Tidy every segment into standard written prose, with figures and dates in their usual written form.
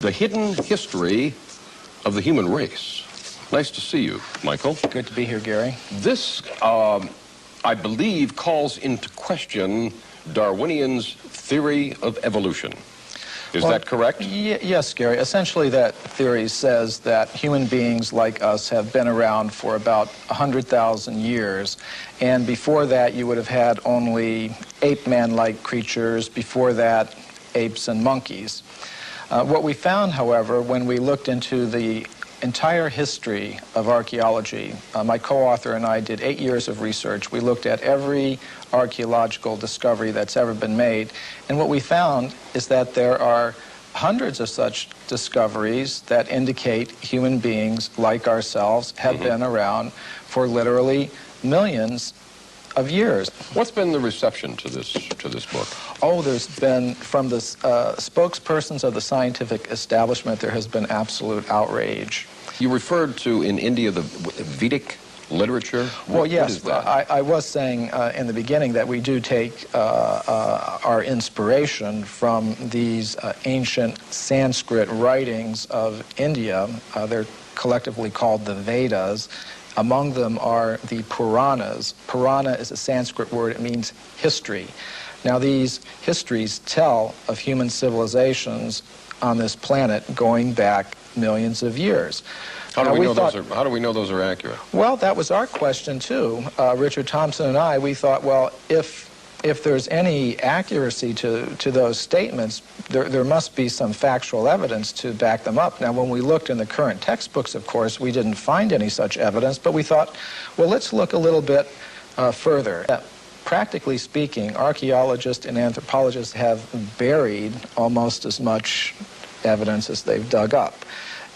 The hidden history of the human race. Nice to see you, Michael. Good to be here, Gary. This, I believe, calls into question Darwinian's theory of evolution. Is that correct? Yes, Gary. Essentially, that theory says that human beings like us have been around for about 100,000 years. And before that, you would have had only ape-man-like creatures. Before that, apes and monkeys. What we found, however, when we looked into the entire history of archaeology, my co-author and I did 8 years of research. We looked at every archaeological discovery that's ever been made, and what we found is that there are hundreds of such discoveries that indicate human beings like ourselves have been around for literally millions of years. What's been the reception to this book? Oh, there's been, from the spokespersons of the scientific establishment, there has been absolute outrage. You referred to, in India, the Vedic literature? Well, yes. What is that? I was saying in the beginning that we do take our inspiration from these ancient Sanskrit writings of India. They're collectively called the Vedas. Among them are the Puranas. Purana is a Sanskrit word. It means history. Now, these histories tell of human civilizations on this planet going back millions of years. How do we know those are accurate? Well, that was our question, too. Richard Thompson and I, we thought, well, if there's any accuracy to those statements, there must be some factual evidence to back them up. Now, when we looked in the current textbooks, of course, we didn't find any such evidence, but we thought, well, let's look a little bit further. Practically speaking, archaeologists and anthropologists have buried almost as much evidence as they've dug up.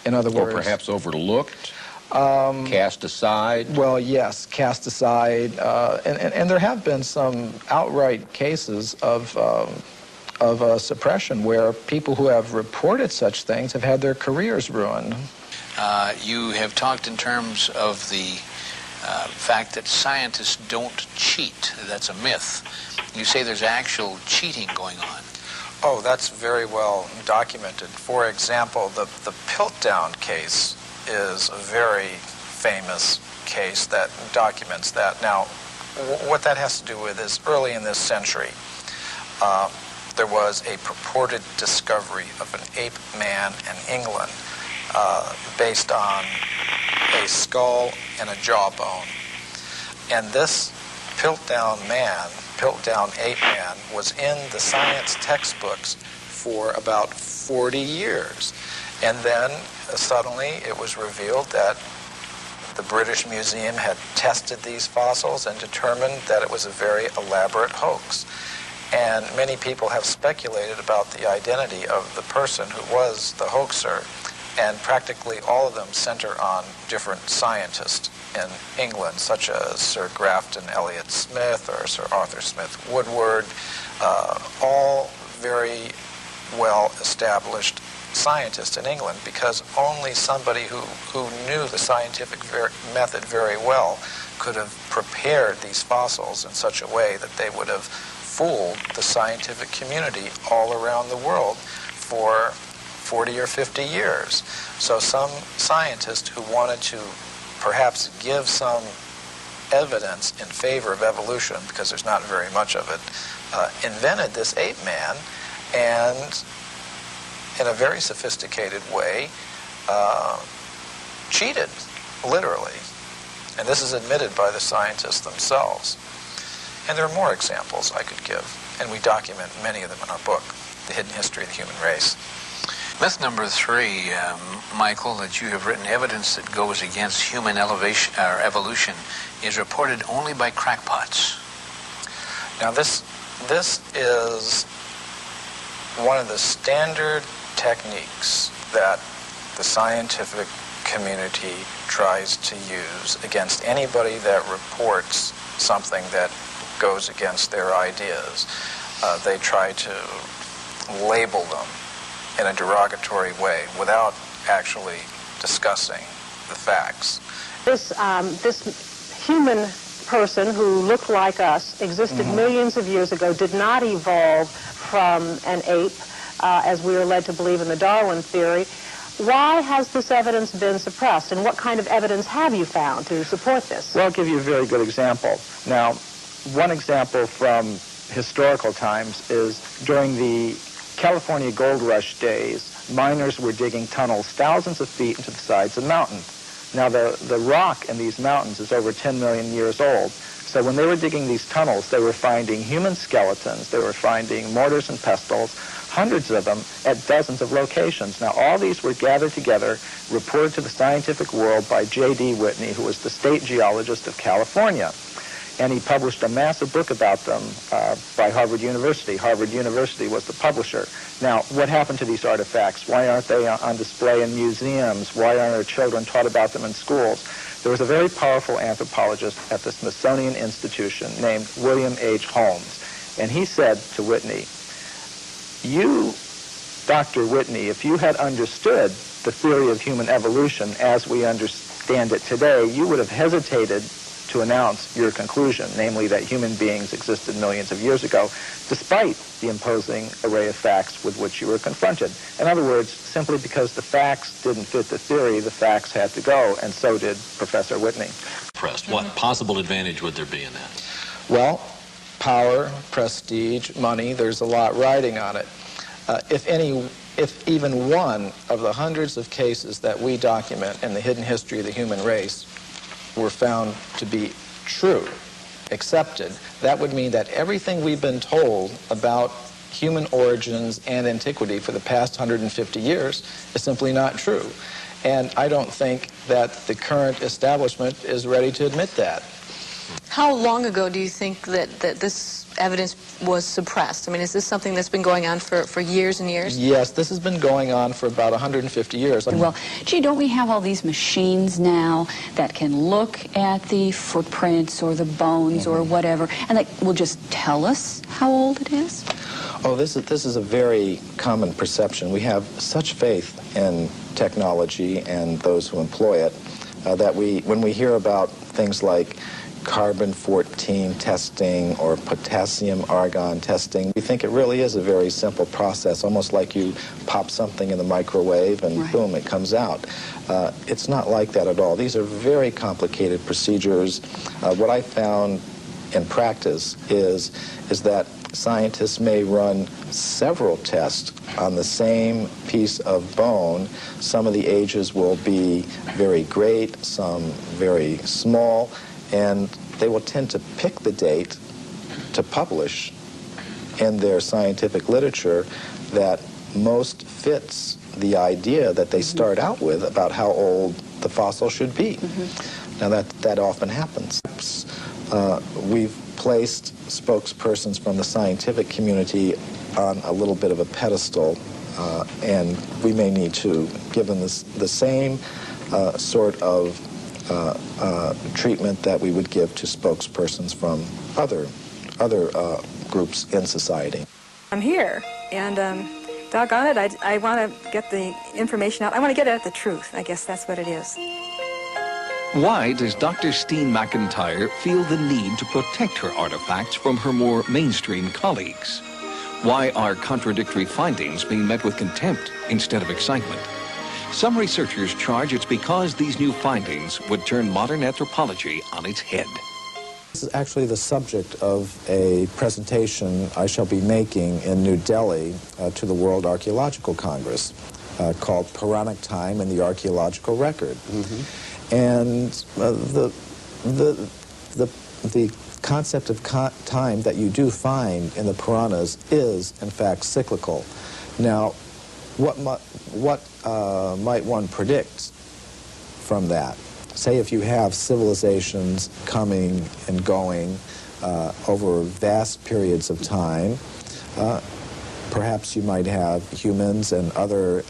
In other words... Or perhaps overlooked? Cast aside? Well, yes, cast aside. And there have been some outright cases of suppression where people who have reported such things have had their careers ruined. You have talked in terms of the fact that scientists don't cheat. That's a myth. You say there's actual cheating going on. Oh, that's very well documented. For example, the Piltdown case is a very famous case that documents that. Now, what that has to do with is early in this century, there was a purported discovery of an ape man in England based on a skull and a jawbone. And this Piltdown ape man, was in the science textbooks for about 40 years. And then suddenly it was revealed that the British Museum had tested these fossils and determined that it was a very elaborate hoax. And many people have speculated about the identity of the person who was the hoaxer, and practically all of them center on different scientists in England, such as Sir Grafton Elliott Smith or Sir Arthur Smith Woodward, all very well-established scientists in England, because only somebody who knew the scientific method very well could have prepared these fossils in such a way that they would have fooled the scientific community all around the world for 40 or 50 years. So some scientist who wanted to perhaps give some evidence in favor of evolution, because there's not very much of it, invented this ape man, and in a very sophisticated way, cheated, literally. And this is admitted by the scientists themselves. And there are more examples I could give, and we document many of them in our book, The Hidden History of the Human Race. Myth number 3, Michael, that you have written, evidence that goes against human evolution is reported only by crackpots. Now this is one of the standard techniques that the scientific community tries to use against anybody that reports something that goes against their ideas. They try to label them in a derogatory way without actually discussing the facts. This human person who looked like us, existed millions of years ago, did not evolve from an ape. as we are led to believe in the Darwin theory. Why has this evidence been suppressed, and what kind of evidence have you found to support this? Well, I'll give you a very good example. Now, one example from historical times is during the California gold rush days, miners were digging tunnels thousands of feet into the sides of mountains. Now, the rock in these mountains is over 10 million years old. So when they were digging these tunnels, they were finding human skeletons, they were finding mortars and pestles, hundreds of them at dozens of locations. Now, all these were gathered together, reported to the scientific world by J.D. Whitney, who was the state geologist of California. And he published a massive book about them by Harvard University. Harvard University was the publisher. Now, what happened to these artifacts? Why aren't they on display in museums? Why aren't our children taught about them in schools? There was a very powerful anthropologist at the Smithsonian Institution named William H. Holmes. And he said to Whitney, you, Dr. Whitney, if you had understood the theory of human evolution as we understand it today, you would have hesitated to announce your conclusion, namely that human beings existed millions of years ago, despite the imposing array of facts with which you were confronted. In other words, simply because the facts didn't fit the theory, the facts had to go, and so did Professor Whitney. What possible advantage would there be in that? Well, power, prestige, money, there's a lot riding on it. If even one of the hundreds of cases that we document in the hidden history of the human race were found to be true, accepted, that would mean that everything we've been told about human origins and antiquity for the past 150 years is simply not true. And I don't think that the current establishment is ready to admit that. How long ago do you think that this evidence was suppressed? I mean, is this something that's been going on for years and years? Yes, this has been going on for about 150 years. Well, gee, don't we have all these machines now that can look at the footprints or the bones or whatever, and that will just tell us how old it is? Oh, this is a very common perception. We have such faith in technology and those who employ it that when we hear about things like carbon-14 testing or potassium-argon testing, we think it really is a very simple process, almost like you pop something in the microwave and boom, it comes out. It's not like that at all. These are very complicated procedures. What I found in practice is that scientists may run several tests on the same piece of bone. Some of the ages will be very great, some very small, and they will tend to pick the date to publish in their scientific literature that most fits the idea that they start out with about how old the fossil should be. Now that often happens. We've placed spokespersons from the scientific community on a little bit of a pedestal, and we may need to give them the same sort of treatment that we would give to spokespersons from other groups in society. I'm here, and doggone it, I want to get the information out. I want to get at the truth. I guess that's what it is. Why does Dr. Steen McIntyre feel the need to protect her artifacts from her more mainstream colleagues? Why are contradictory findings being met with contempt instead of excitement? Some researchers charge it's because these new findings would turn modern anthropology on its head. This is actually the subject of a presentation I shall be making in New Delhi to the World Archaeological Congress called Puranic Time and the Archaeological Record. And the concept of time that you do find in the Puranas is, in fact, cyclical. Now, what might one predict from that? Say if you have civilizations coming and going over vast periods of time, perhaps you might have humans and other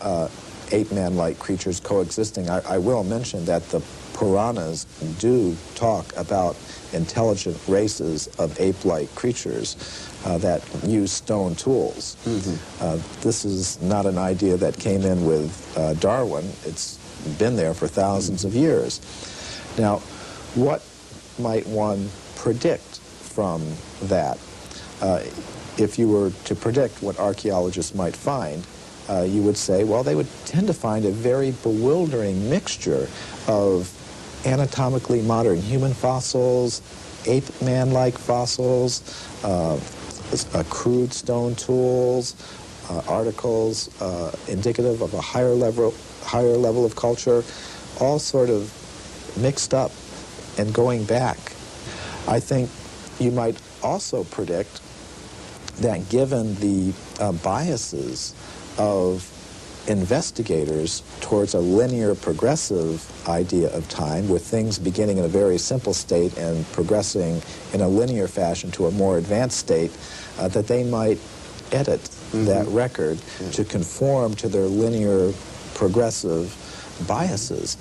ape-man-like creatures coexisting. I will mention that the Puranas do talk about intelligent races of ape-like creatures that use stone tools. This is not an idea that came in with Darwin. It's been there for thousands of years. Now, what might one predict from that? if you were to predict what archaeologists might find, you would say, well, they would tend to find a very bewildering mixture of anatomically modern human fossils, ape-man-like fossils, crude stone tools, articles indicative of a higher level of culture, all sort of mixed up and going back. I think you might also predict that given the biases of investigators towards a linear progressive idea of time, with things beginning in a very simple state and progressing in a linear fashion to a more advanced state, that they might edit that record to conform to their linear progressive biases.